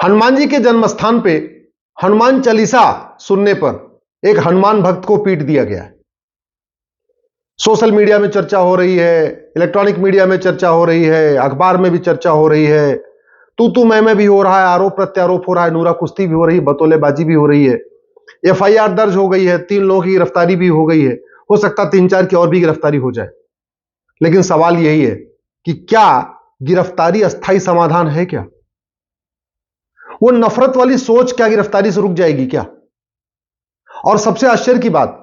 हनुमान जी के जन्म स्थान पे हनुमान चालीसा सुनने पर एक हनुमान भक्त को पीट दिया गया है। सोशल मीडिया में चर्चा हो रही है, इलेक्ट्रॉनिक मीडिया में चर्चा हो रही है, अखबार में भी चर्चा हो रही है, तू मैं भी हो रहा है, आरोप प्रत्यारोप हो रहा है, नूरा कुश्ती भी हो रही है, बतौलेबाजी भी हो रही है, एफआईआर दर्ज हो गई है, 3 लोगों की गिरफ्तारी भी हो गई है, हो सकता 3-4 की और भी गिरफ्तारी हो जाए। लेकिन सवाल यही है कि क्या गिरफ्तारी अस्थायी समाधान है? क्या वो नफरत वाली सोच क्या गिरफ्तारी से रुक जाएगी क्या? और सबसे आश्चर्य की बात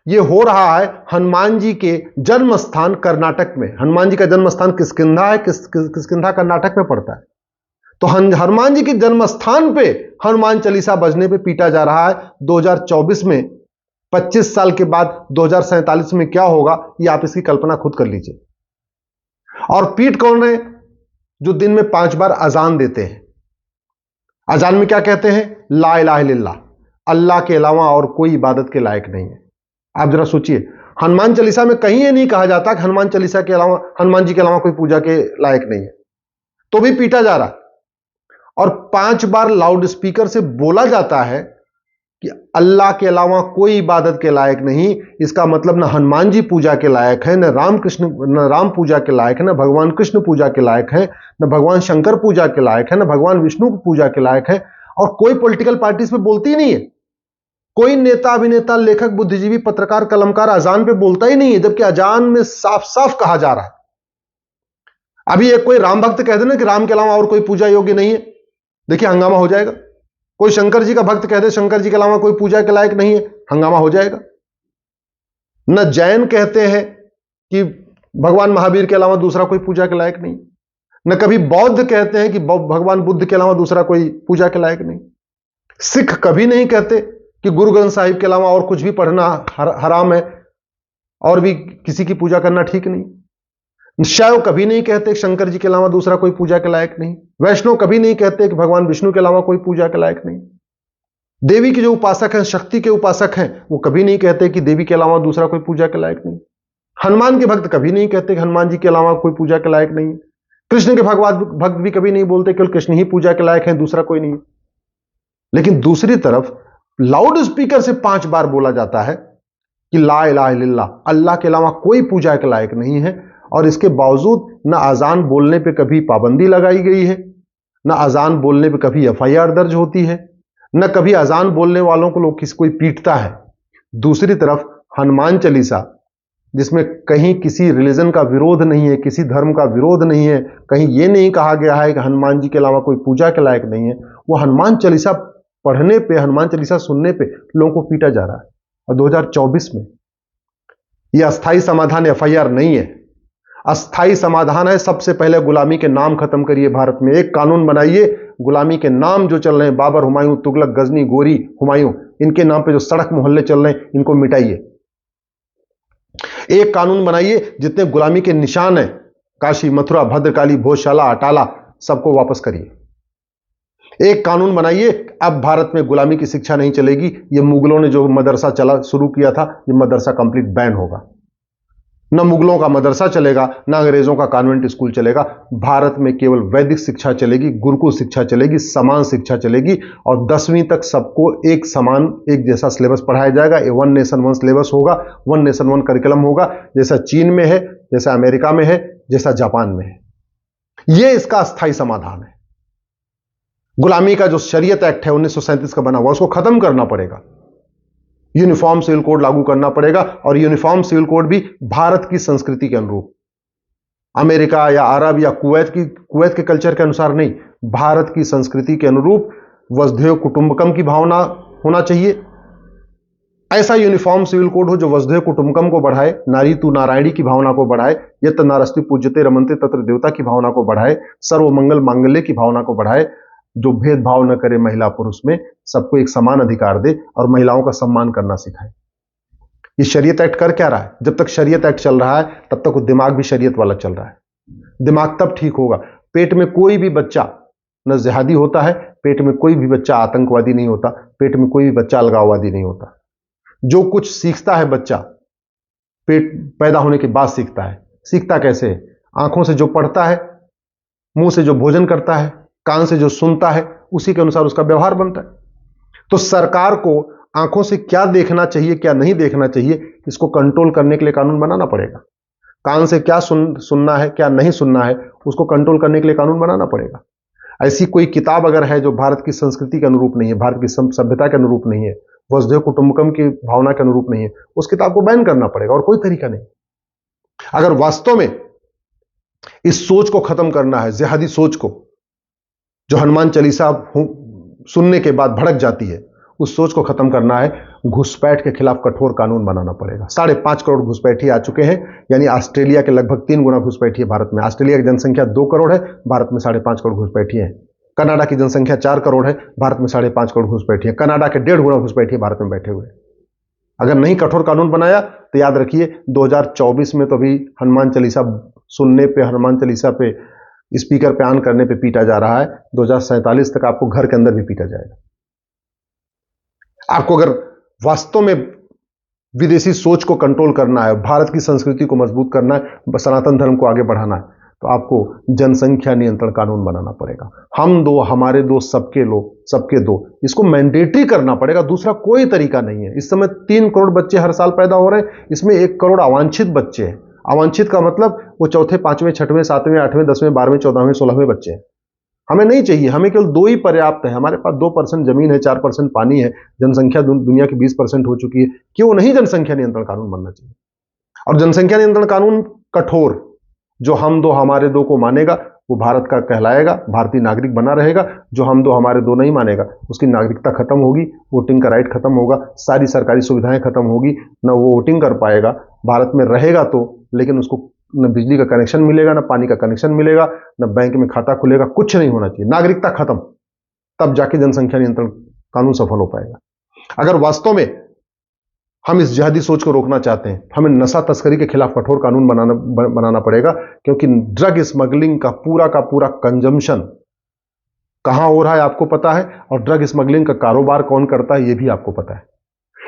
यह हो रहा है हनुमान जी के जन्म स्थान कर्नाटक में। हनुमान जी का जन्म स्थान किष्किंधा है, किष्किंधा कर्नाटक में पड़ता है। तो हनुमान जी के जन्म स्थान पे हनुमान चालीसा बजने पे पीटा जा रहा है। 2024 में 25 साल के बाद 2047 में क्या होगा, ये आप इसकी कल्पना खुद कर लीजिए। और पीट कौन रहे? जो दिन में 5 बार अजान देते हैं। अजान में क्या कहते हैं? ला इलाहा इल्लल्लाह, अल्लाह के अलावा और कोई इबादत के लायक नहीं है। आप जरा सोचिए, हनुमान चालीसा में कहीं यह नहीं कहा जाता कि हनुमान चालीसा के अलावा, हनुमान जी के अलावा कोई पूजा के लायक नहीं है, तो भी पीटा जा रहा। और 5 बार लाउड स्पीकर से बोला जाता है कि अल्लाह के अलावा कोई इबादत के लायक नहीं। इसका मतलब न हनुमान जी पूजा के लायक है, न राम पूजा के लायक है, न भगवान कृष्ण पूजा के लायक है, न भगवान शंकर पूजा के लायक है, न भगवान विष्णु पूजा के लायक है। और कोई पॉलिटिकल पार्टी इस पे बोलती ही नहीं है। कोई नेता, अभिनेता, लेखक, बुद्धिजीवी, पत्रकार, कलमकार अजान पे बोलता ही नहीं है, जबकि अजान में साफ साफ कहा जा रहा है। अभी एक कोई राम भक्त कह दे ना कि राम के अलावा और कोई पूजा योग्य नहीं है, देखिए हंगामा हो जाएगा। कोई शंकर जी का भक्त कह दे शंकर जी के अलावा कोई पूजा के लायक नहीं है, हंगामा हो जाएगा। न जैन कहते हैं कि भगवान महावीर के अलावा दूसरा कोई पूजा के लायक नहीं, न कभी बौद्ध कहते हैं कि भगवान बुद्ध के अलावा दूसरा कोई पूजा के लायक नहीं। सिख कभी नहीं कहते कि गुरु ग्रंथ साहिब के अलावा और कुछ भी पढ़ना हराम है और भी किसी की पूजा करना ठीक नहीं। शैव कभी नहीं कहते शंकर जी के अलावा दूसरा कोई पूजा के लायक नहीं। वैष्णव कभी नहीं कहते कि भगवान विष्णु के अलावा कोई पूजा के लायक नहीं। देवी के जो उपासक हैं, शक्ति के उपासक हैं, वो कभी नहीं कहते कि देवी के अलावा दूसरा कोई पूजा के लायक नहीं। हनुमान के भक्त कभी नहीं कहते कि हनुमान जी के अलावा कोई पूजा के लायक नहीं। कृष्ण के भक्त भी कभी नहीं बोलते केवल कृष्ण ही पूजा के लायक है, दूसरा कोई नहीं। लेकिन दूसरी तरफ लाउड स्पीकर से 5 बार बोला जाता है कि ला इलाहा इल्लल्लाह, अल्लाह के अलावा कोई पूजा के लायक नहीं है। और इसके बावजूद न अजान बोलने पे कभी पाबंदी लगाई गई है, न अजान बोलने पे कभी एफआईआर दर्ज होती है, न कभी अजान बोलने वालों को कोई पीटता है। दूसरी तरफ हनुमान चालीसा, जिसमें कहीं किसी रिलीजन का विरोध नहीं है, किसी धर्म का विरोध नहीं है, कहीं यह नहीं कहा गया है कि हनुमान जी के अलावा कोई पूजा के लायक नहीं है, वो हनुमान चालीसा पढ़ने पे, हनुमान चालीसा सुनने पे लोगों को पीटा जा रहा है। और 2024 में यह अस्थायी समाधान एफआईआर नहीं है। अस्थायी समाधान है सबसे पहले गुलामी के नाम खत्म करिए। भारत में एक कानून बनाइए, गुलामी के नाम जो चल रहे हैं, बाबर, हुमायूं, तुगलक, गजनी, गोरी, हुमायूं, इनके नाम पे जो सड़क मोहल्ले चल रहे हैं, इनको मिटाइए। एक कानून बनाइए, जितने गुलामी के निशान है, काशी, मथुरा, भद्रकाली, भोजशाला, अटाला, सबको वापस करिए। एक कानून बनाइए, अब भारत में गुलामी की शिक्षा नहीं चलेगी। ये मुगलों ने जो मदरसा शुरू किया था, ये मदरसा कंप्लीट बैन होगा। न मुगलों का मदरसा चलेगा, न अंग्रेजों का कॉन्वेंट स्कूल चलेगा। भारत में केवल वैदिक शिक्षा चलेगी, गुरुकुल शिक्षा चलेगी, समान शिक्षा चलेगी। और 10वीं तक सबको एक समान, एक जैसा सिलेबस पढ़ाया जाएगा। ये 1 नेशन 1 सिलेबस होगा, 1 नेशन 1 करिकुलम होगा, जैसा चीन में है, जैसा अमेरिका में है, जैसा जापान में है। यह इसका अस्थायी समाधान है। गुलामी का जो शरीयत एक्ट है 1937 का बना हुआ, उसको खत्म करना पड़ेगा। यूनिफॉर्म सिविल कोड लागू करना पड़ेगा। और यूनिफॉर्म सिविल कोड भी भारत की संस्कृति के अनुरूप, अमेरिका या अरब या कुवैत के कल्चर के अनुसार नहीं, भारत की संस्कृति के अनुरूप वसुधैव कुटुंबकम की भावना होना चाहिए। ऐसा यूनिफॉर्म सिविल कोड हो जो वसुधैव कुटुंबकम को बढ़ाए, नारी तू नारायणी की भावना को बढ़ाए, यत नारस्ति पूज्यते रमन्ते तत्र देवता की भावना को बढ़ाए, सर्वमंगल मांगल्य की भावना को बढ़ाए, जो भेदभाव न करे महिला पुरुष में, सबको एक समान अधिकार दे और महिलाओं का सम्मान करना सिखाए। ये शरीयत एक्ट कर क्या रहा है? जब तक शरीयत एक्ट चल रहा है तब तक वो दिमाग भी शरीयत वाला चल रहा है। दिमाग तब ठीक होगा। पेट में कोई भी बच्चा न जिहादी होता है, पेट में कोई भी बच्चा आतंकवादी नहीं होता, पेट में कोई भी बच्चा अलगाववादी नहीं होता। जो कुछ सीखता है बच्चा पेट पैदा होने के बाद सीखता है। सीखता कैसे है? आंखों से जो पढ़ता है, मुंह से जो भोजन करता है, कान से जो सुनता है, उसी के अनुसार उसका व्यवहार बनता है। तो सरकार को आंखों से क्या देखना चाहिए, क्या नहीं देखना चाहिए, इसको कंट्रोल करने के लिए कानून बनाना पड़ेगा। कान से क्या सुनना है, क्या नहीं सुनना है, उसको कंट्रोल करने के लिए कानून बनाना पड़ेगा। ऐसी कोई किताब अगर है जो भारत की संस्कृति के अनुरूप नहीं है, भारत की सभ्यता के अनुरूप नहीं है, वसुधैव कुटुंबकम की भावना के अनुरूप नहीं है, उस किताब को बैन करना पड़ेगा, और कोई तरीका नहीं। अगर वास्तव में इस सोच को खत्म करना है, जिहादी सोच को, जो हनुमान चालीसा सुनने के बाद भड़क जाती है, उस सोच को खत्म करना है, घुसपैठ के खिलाफ कठोर कानून बनाना पड़ेगा। 5.5 करोड़ घुसपैठी आ चुके हैं, यानी ऑस्ट्रेलिया के लगभग 3 गुना घुसपैठी है भारत में। ऑस्ट्रेलिया की जनसंख्या 2 करोड़ है, भारत में 5.5 करोड़ घुसपैठी है। कनाडा की जनसंख्या 4 करोड़ है, भारत में 5.5 करोड़ घुसपैठी है। कनाडा के 1.5 गुना घुसपैठी भारत में बैठे हुए। अगर नहीं कठोर कानून बनाया तो याद रखिए 2024 में तो अभी हनुमान चालीसा सुनने पे, हनुमान चालीसा पे स्पीकर पे ऑन करने पे पीटा जा रहा है, 2047 तक आपको घर के अंदर भी पीटा जाएगा। आपको अगर वास्तव में विदेशी सोच को कंट्रोल करना है, भारत की संस्कृति को मजबूत करना है, सनातन धर्म को आगे बढ़ाना है, तो आपको जनसंख्या नियंत्रण कानून बनाना पड़ेगा। हम दो, हमारे दो, सबके लोग, सबके दो, इसको मैंडेटरी करना पड़ेगा। दूसरा कोई तरीका नहीं है। इस समय 3 करोड़ बच्चे हर साल पैदा हो रहे हैं, इसमें 1 करोड़ अवांछित बच्चे हैं। अवांछित का मतलब वो चौथे, 5वें, 6वें, 7वें, 8वें, 10वें, 12वें, 14वें, 16वें बच्चे हैं। हमें नहीं चाहिए, हमें केवल 2 ही पर्याप्त है। हमारे पास 2% जमीन है, 4% पानी है, जनसंख्या दुनिया की 20% हो चुकी है। क्यों नहीं जनसंख्या नियंत्रण कानून बनना चाहिए? और जनसंख्या नियंत्रण कानून कठोर, जो हम दो हमारे दो को मानेगा वो भारत का कहलाएगा, भारतीय नागरिक बना रहेगा। जो हम दो हमारे दो नहीं मानेगा उसकी नागरिकता खत्म होगी, वोटिंग का राइट खत्म होगा, सारी सरकारी सुविधाएं खत्म होगी, न वो वोटिंग कर पाएगा। भारत में रहेगा तो, लेकिन उसको न बिजली का कनेक्शन मिलेगा, न पानी का कनेक्शन मिलेगा, न बैंक में खाता खुलेगा, कुछ नहीं होना चाहिए। नागरिकता खत्म, तब जाके जनसंख्या नियंत्रण कानून सफल हो पाएगा। अगर वास्तव में हम इस जिहादी सोच को रोकना चाहते हैं, हमें नशा तस्करी के खिलाफ कठोर कानून बनाना पड़ेगा, क्योंकि ड्रग स्मगलिंग का पूरा कंजम्पशन कहां हो रहा है आपको पता है, और ड्रग स्मगलिंग का कारोबार कौन करता है ये भी आपको पता है।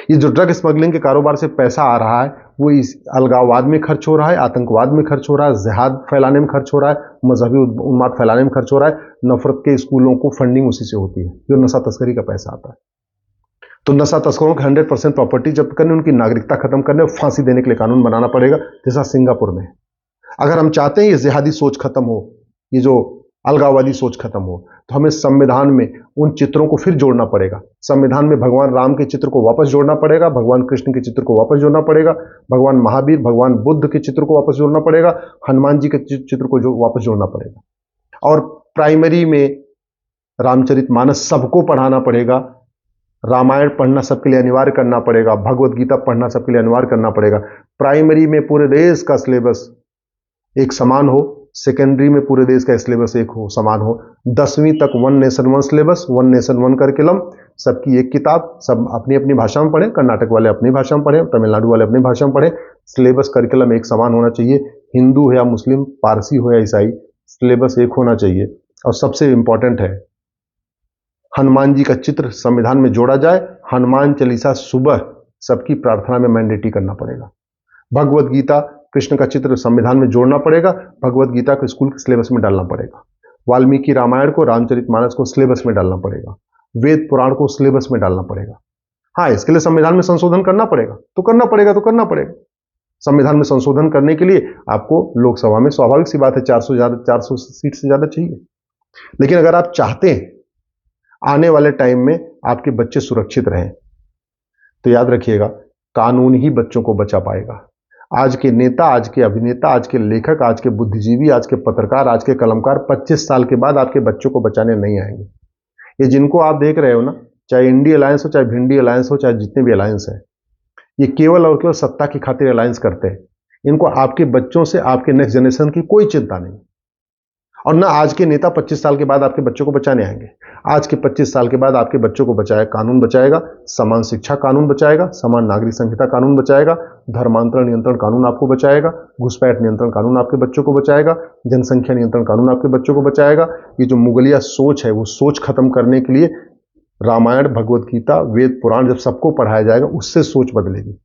ये जो ड्रग स्मगलिंग के कारोबार से पैसा आ रहा है वो इस अलगाववाद में खर्च हो रहा है, आतंकवाद में खर्च हो रहा है, जिहाद फैलाने में खर्च हो रहा है, मजहबी उन्माद फैलाने में खर्च हो रहा है, नफरत के स्कूलों को फंडिंग उसी से होती है, जो नशा तस्करी का पैसा आता है। तो नशा तस्करों की 100% प्रॉपर्टी जब्त करने, उनकी नागरिकता खत्म करने और फांसी देने के लिए कानून बनाना पड़ेगा, जैसा सिंगापुर में। अगर हम चाहते हैं ये जिहादी सोच खत्म हो, ये जो अलगाववादी सोच खत्म हो, तो हमें संविधान में उन चित्रों को फिर जोड़ना पड़ेगा। संविधान में भगवान राम के चित्र को वापस जोड़ना पड़ेगा, भगवान कृष्ण के चित्र को वापस जोड़ना पड़ेगा, भगवान महावीर, भगवान बुद्ध के चित्र को वापस जोड़ना पड़ेगा, हनुमान जी के चित्र को वापस जोड़ना पड़ेगा। और प्राइमरी में रामचरितमानस सबको पढ़ाना पड़ेगा, रामायण पढ़ना सबके लिए अनिवार्य करना पड़ेगा, भगवत गीता पढ़ना सबके लिए अनिवार्य करना पड़ेगा। प्राइमरी में पूरे देश का सिलेबस एक समान हो, सेकेंडरी में पूरे देश का सिलेबस एक हो, समान हो। 10वीं तक 1 नेशन 1 सिलेबस, 1 नेशन 1 करिकुलम, सबकी एक किताब, सब अपनी अपनी भाषा में पढ़ें। कर्नाटक वाले अपनी भाषा में पढ़ें, तमिलनाडु वाले अपनी भाषा में पढ़ें। सिलेबस करिकुलम एक समान होना चाहिए। हिंदू हो या मुस्लिम, पारसी हो या ईसाई, सिलेबस एक होना चाहिए। और सबसे इंपॉर्टेंट है, हनुमान जी का चित्र संविधान में जोड़ा जाए। हनुमान चालीसा सुबह सबकी प्रार्थना में मैंडेटरी करना पड़ेगा। भगवत गीता, कृष्ण का चित्र संविधान में जोड़ना पड़ेगा, भगवत गीता को स्कूल के सिलेबस में डालना पड़ेगा। वाल्मीकि रामायण को, रामचरितमानस को सिलेबस में डालना पड़ेगा, वेद पुराण को सिलेबस में डालना पड़ेगा। हाँ, इसके लिए संविधान में संशोधन करना पड़ेगा, तो करना पड़ेगा। संविधान में संशोधन करने के लिए आपको लोकसभा में, स्वाभाविक सी बात है, 400 सीट से ज्यादा चाहिए। लेकिन अगर आप चाहते हैं आने वाले टाइम में आपके बच्चे सुरक्षित रहें, तो याद रखिएगा, कानून ही बच्चों को बचा पाएगा। आज के नेता, आज के अभिनेता, आज के लेखक, आज के बुद्धिजीवी, आज के पत्रकार, आज के कलमकार 25 साल के बाद आपके बच्चों को बचाने नहीं आएंगे। ये जिनको आप देख रहे हो ना, चाहे इंडी अलायंस हो, चाहे भिंडी अलायंस हो, चाहे जितने भी अलायंस है, ये केवल और केवल सत्ता की खातिर अलायंस करते हैं। इनको आपके बच्चों से, आपके नेक्स्ट जनरेशन की कोई चिंता नहीं। और ना आज के नेता 25 साल के बाद आपके बच्चों को बचाने आएंगे। आज के 25 साल के बाद आपके बच्चों को कानून बचाएगा, समान शिक्षा कानून बचाएगा, समान नागरिक संहिता कानून बचाएगा, धर्मांतरण नियंत्रण कानून आपको बचाएगा, घुसपैठ नियंत्रण कानून आपके बच्चों को बचाएगा, जनसंख्या नियंत्रण कानून आपके बच्चों को बचाएगा। ये जो मुगलिया सोच है, वो सोच खत्म करने के लिए रामायण, भगवत गीता, वेद पुराण जब सबको पढ़ाया जाएगा, उससे सोच बदलेगी।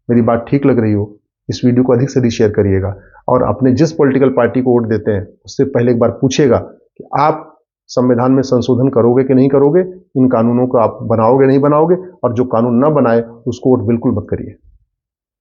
मेरी बात ठीक लग रही हो, इस वीडियो को अधिक से अधिक शेयर करिएगा। और अपने जिस पॉलिटिकल पार्टी को वोट देते हैं, उससे पहले एक बार पूछिएगा कि आप संविधान में संशोधन करोगे कि नहीं करोगे, इन कानूनों को आप बनाओगे नहीं बनाओगे, और जो कानून ना बनाए उसको वोट बिल्कुल मत करिए।